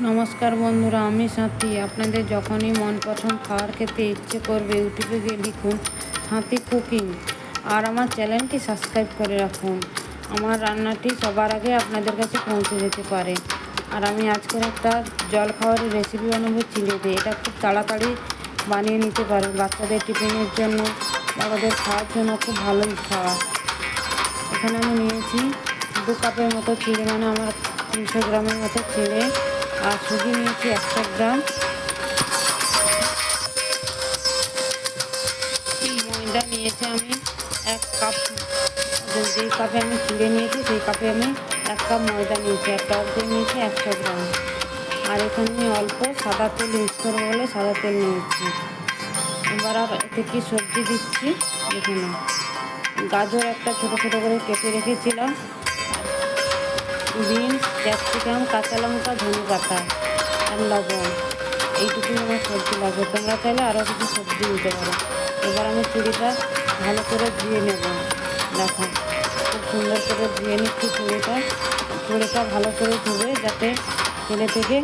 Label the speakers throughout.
Speaker 1: নমস্কার বন্ধুরা, আমি সাথী। আপনাদের যখনই মন পছন্দ খাবার খেতে ইচ্ছে করবে, ইউটিউবে গিয়ে লিখুন সাথী কুকিং, আর আমার চ্যানেলটি সাবস্ক্রাইব করে রাখুন। আমার রান্নাটি সবার আগে আপনাদের কাছে পৌঁছে যেতে পারে। আর আমি আজকের একটা জল খাবারের রেসিপি বানাবো চিড়ে দিয়ে। এটা খুব তাড়াতাড়ি বানিয়ে নিতে পারেন, বাচ্চাদের টিফিনের জন্য বা ওদের খাওয়ার জন্য খুব ভালোই খাওয়া। এখানে আমি নিয়েছি 2 কাপের মতো চিড়ে, মানে আমার 300 গ্রামের মতো চিড়ে। আর সুজি নিয়েছি 100 গ্রাম। ময়দা নিয়েছি আমি 1 কাপ। যেই কাপে আমি চিড়ে নিয়েছি সেই কাপে আমি 1 কাপ ময়দা নিয়েছি। আর টক দই নিয়েছি 100 গ্রাম। আর এখানে আমি অল্প সাদা তেল ইউজ করবো বলে সাদা তেল নিয়েছি। এবার আর এতে কি সবজি দিচ্ছি এখানে। গাজর একটা ছোটো ছোটো করে কেটে রেখেছিলাম, বিনস, ক্যাপসিকাম, কাঁচা লঙ্কা, ধনে পাতা আর লবণ। এইটুকুই আমার সবজি লাগবে। তোমরা চাইলে আরও কিছু সবজি দিতে পারো। এবার আমি চিড়িটা ভালো করে ধুয়ে নেব। দেখো খুব সুন্দর করে ধুয়ে নিচ্ছি চিড়িটা ভালো করে ধুবে, যাতে চিড়ে থেকে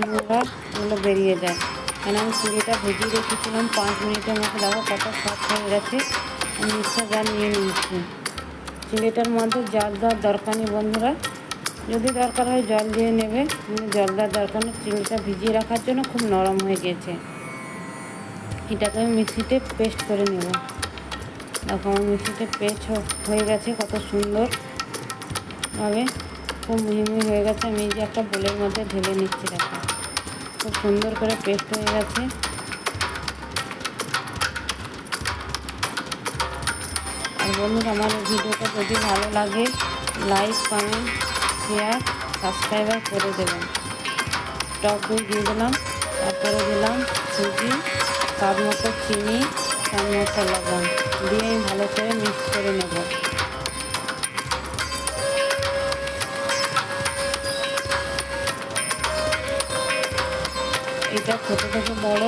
Speaker 1: নোংরাগুলো বেরিয়ে যায়। কারণ আমি চিড়িটা ভিজিয়ে রেখেছিলাম 5 মিনিটের মতো। দেখো কত সফট হয়ে গেছে। আমি মিক্সার জার নিয়ে নিয়েছি। চিড়েটার মধ্যে জল দেওয়ার দরকার নেই বন্ধুরা, যদি দরকার হয় জল দিয়ে নেবে, জল দেওয়ার দরকার নেই। চিড়েটা ভিজিয়ে রাখার জন্য খুব নরম হয়ে গেছে। এটাকে আমি মিক্সিতে পেস্ট করে নেব। দেখো আমার মিক্সিতে পেস্ট হয়ে গেছে কত সুন্দরভাবে, খুব মিহি হয়ে গেছে। আমি এই যে একটা বোলের মধ্যে ঢেলে নিচ্ছি। দেখো খুব সুন্দর করে পেস্ট হয়ে গেছে। আর বন্ধুরা, আমার এই ভিডিওটা যদি ভালো লাগে লাইক, কমেন্ট, শেয়ার, সাবস্ক্রাইবার করে দেবেন। টক দই দিয়ে দিলাম, তারপরে দিলাম সুজি, স্বাদ মতো চিনি, স্বাদ মতো লবণ দিয়ে আমি ভালো করে মিক্স করে নেব। এটা ছোটো থেকে বড়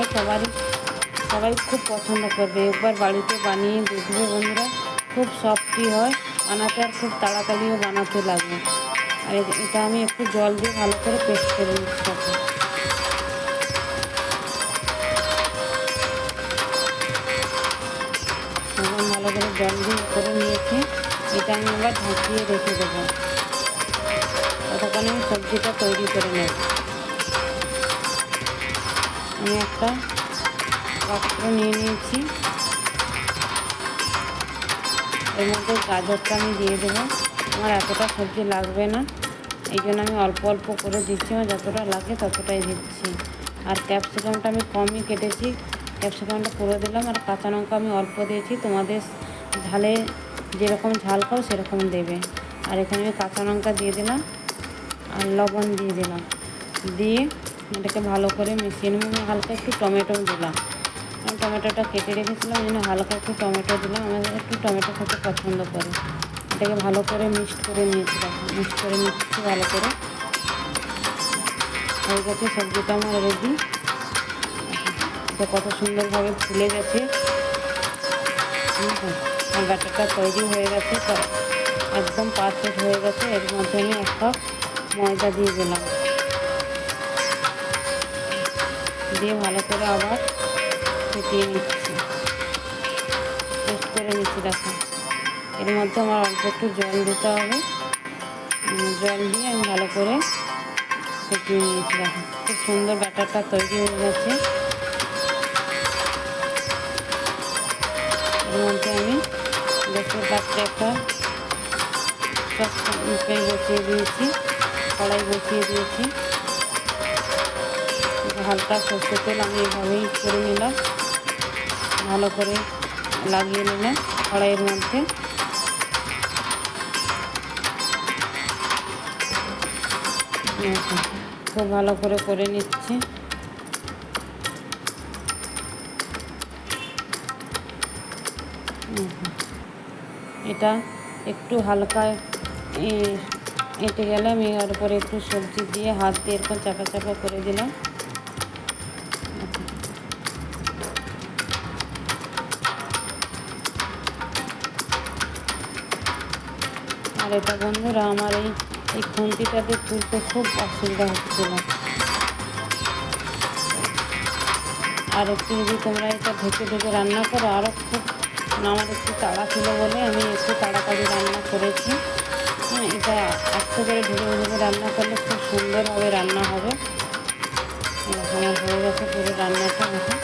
Speaker 1: সবাই খুব পছন্দ করবে। একবার বাড়িতে বানিয়ে দেখবে বন্ধুরা, খুব সফটই হয় বানাতে, আর খুব তাড়াতাড়িও বানাতে লাগে। আর এটা আমি একটু জল দিয়ে ভালো করে পেস্ট করে নিচ্ছি। এখন ভালো করে জল দিয়ে করে নিয়েছি। এটা আমি আবার ঢাকিয়ে রেখে দেবো, ততক্ষণ আমি সবজিটা তৈরি করে নেব। আমি একটা পাত্র নিয়ে নিয়েছি, এর মধ্যে গাজরটা আমি দিয়ে দেবো। আমার এতটা সবজি লাগবে না, এই জন্য আমি অল্প অল্প করে দিচ্ছি। আমার যতটা লাগে ততটাই দিচ্ছি। আর ক্যাপসিকামটা আমি কমই কেটেছি, ক্যাপসিকামটা পুরো দিলাম। আর কাঁচা লঙ্কা আমি অল্প দিয়েছি, তোমাদের ঝালে যেরকম ঝাল খাও সেরকম দেবে। আর এখানে আমি কাঁচা লঙ্কা দিয়ে দিলাম আর লবণ দিয়ে দিলাম, দিয়ে এটাকে ভালো করে মিশিয়ে নেব। আমি হালকা একটু টমেটো দিলাম, আমি টমেটোটা কেটে রেখেছিলাম, এই জন্য হালকা একটু টমেটো দিলাম। আমাদের একটু টমেটো খেতে পছন্দ করে। এটাকে ভালো করে মিক্সড করে নিয়েছি। দেখো মিক্সড করে নিচ্ছি ভালো করে। হয়ে গেছে সবজিটা আমার রেডি। এটা কত সুন্দরভাবে ফুলে গেছে। আর ব্যাটারটা তৈরি হয়ে গেছে, একদম পারফেক্ট হয়ে গেছে। এর মধ্যে আমি 1 কাপ ময়দা দিয়ে দিলাম, দিয়ে ভালো করে আবার ফেটিয়ে নিচ্ছি, পেস্ট করে নিচ্ছি। দেখো এর মধ্যে আমার অল্প একটু জল দিতে হবে। জল দিয়ে আমি ভালো করে ফেটিয়ে নিয়েছি। দেখো খুব সুন্দর ব্যাটারটা তৈরি হয়ে গেছে। এর মধ্যে আমি গ্যাসের পাত্রে একটা বসিয়ে দিয়েছি, কড়াই বসিয়ে দিয়েছি। হালকা সর্ষের তেল আমি এভাবেই করে নিলাম, ভালো করে লাগিয়ে নিলাম কড়াইয়ের মধ্যে। খুব ভালো করে নিচ্ছি। এটা একটু হালকা এঁটে গেলে আমি এর উপরে একটু সবজি দিয়ে হাত দিয়ে এরকম চাপা চাপা করে দিলাম। আর এটা বন্ধুরা, আমার এই খুন্তিটাতে তুলতে খুব অসুবিধা হচ্ছিল। আর একটু যদি তোমরা এটা ঢেকে ঢেকে রান্না করো আরও খুব, আমার একটু তাড়া ছিল বলে আমি একটু তাড়াতাড়ি রান্না করেছি। হ্যাঁ, এটা আস্তে করে ঢেকে ঢেকে রান্না করলে খুব সুন্দরভাবে রান্না হবে। আমার হয়ে গেছে পুরো রান্নাটা, এখন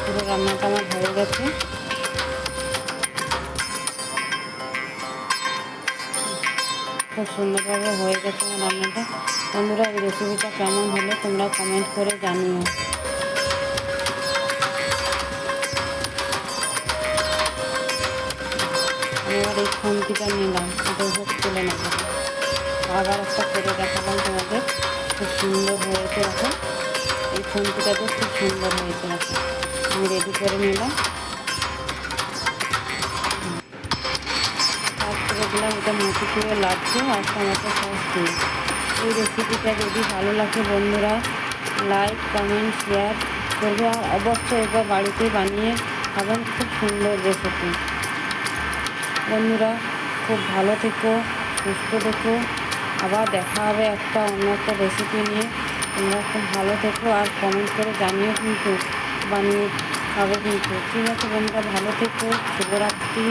Speaker 1: পুরো রান্নাটা আমার হয়ে গেছে। খুব সুন্দরভাবে হয়ে গেছে আমার রান্নাটা। বন্ধুরা, এই রেসিপিটা কেমন হলো তোমরা কমেন্ট করে জানিও। আমি এবার এই খুন্তিটা নিলাম, এটা হোক তুলে নেব। আবার একটা করে দেখালাম তোমাদের, খুব সুন্দর হয়েছে। দেখো এই খুন্তিটাতে খুব সুন্দর হয়েছে। দেখো আমি রেডি করে নিলাম, কাজ করে দিলাম। এটা মতিচুরে লাড্ডু আর টমেটো সস দিয়ে। এই রেসিপিটা যদি ভালো লাগে বন্ধুরা লাইক কমেন্ট শেয়ার করবে, আর অবশ্যই একবার বাড়িতে বানিয়ে খাবেন। খুব সুন্দর রেসিপি। বন্ধুরা খুব ভালো থেকো, সুস্থ থেকো, আবার দেখা হবে একটা অন্য একটা রেসিপি নিয়ে। তোমরা খুব ভালো থেকো আর কমেন্ট করে জানিও কিন্তু, বানিয়ে খাবে কিন্তু। ঠিক আছে বন্ধুরা, ভালো থেকো, শুভরাত্রি।